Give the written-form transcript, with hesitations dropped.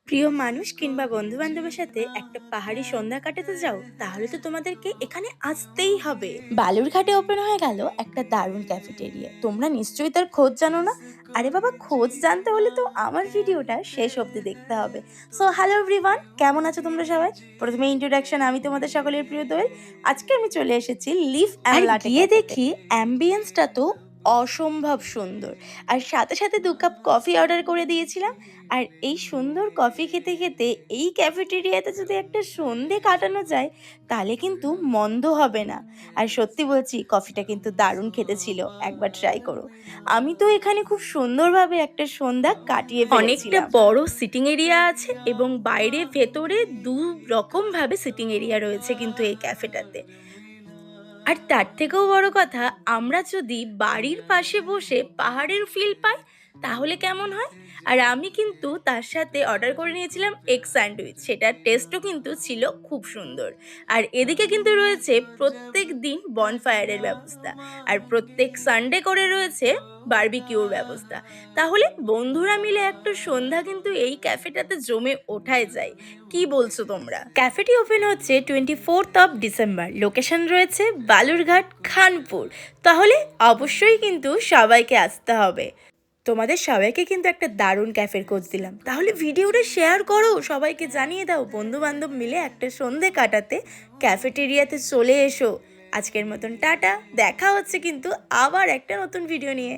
প্রিয় মানুষ কিংবা বন্ধু বান্ধবের সাথে একটা পাহাড়ি সন্ধ্যা কাটাতে যাও, তাহলে তো তোমাদেরকে এখানে আসতেই হবে। বালুরঘাটে ওপেন হয়ে গেল একটা দারুণ ক্যাফেটেরিয়া। তোমরা নিশ্চয়ই তার খোঁজ জানো না? আরে বাবা, খোঁজ জানতে হলে তো আমার ভিডিওটা শেষ অবধি দেখতে হবে। সো হ্যালো এভরিওয়ান, কেমন আছো তোমরা সবাই? প্রথমে ইন্ট্রোডাকশন, আমি তোমাদের সকলের প্রিয় দোয়েল। আজকে আমি চলে এসেছি লিফ অ্যান্ড লাটে গিয়ে দেখি অ্যাম্বিয়েন্সটা তো অসম্ভব সুন্দর। আর সাথে সাথে 2 কাপ কফি অর্ডার করে দিয়েছিলাম। আর এই সুন্দর কফি খেতে খেতে এই ক্যাফেটেরিয়াতে যদি একটা সন্ধে কাটানো যায়, তাহলে কিন্তু মন্দ হবে না। আর সত্যি বলছি, কফিটা কিন্তু দারুণ খেতে ছিল, একবার ট্রাই করো। আমি তো এখানে খুব সুন্দরভাবে একটা সন্ধ্যা কাটিয়ে ফেলেছিলাম। অনেকটা বড় সিটিং এরিয়া আছে এবং বাইরে ভেতরে 2 রকম ভাবে সিটিং এরিয়া রয়েছে কিন্তু এই ক্যাফেটাতে। আর তার থেকেও বড় কথা, আমরা যদি বাড়ির পাশে বসে পাহাড়ের ফিল পাই, তাহলে কেমন হয়? আর আমি কিন্তু তার সাথে অর্ডার করে নিয়েছিলাম এগ স্যান্ডউইচ, সেটার টেস্টও কিন্তু ছিল খুব সুন্দর। আর এদিকে কিন্তু রয়েছে প্রত্যেক দিন বনফায়ারের ব্যবস্থা, আর প্রত্যেক সানডে করে রয়েছে বারবিকিউর ব্যবস্থা। তাহলে বন্ধুরা মিলে একটা সন্ধ্যা কিন্তু এই ক্যাফেটাতে জমে ওঠায় যায়। কি বলছো তোমরা? ক্যাফেটি ওপেন হচ্ছে 24 ডিসেম্বর। লোকেশন রয়েছে বালুরঘাট, খানপুর। তাহলে অবশ্যই কিন্তু সবাইকে আসতে হবে। তোমাদের সবাইকে কিন্তু একটা দারুণ ক্যাফের খোঁজ দিলাম। তাহলে ভিডিওটা শেয়ার করো, সবাইকে জানিয়ে দাও, বন্ধু বান্ধব মিলে একটা সন্ধে কাটাতে ক্যাফেটেরিয়াতে চলে এসো। আজকের মতন টাটা, দেখা হচ্ছে কিন্তু আবার একটা নতুন ভিডিও নিয়ে।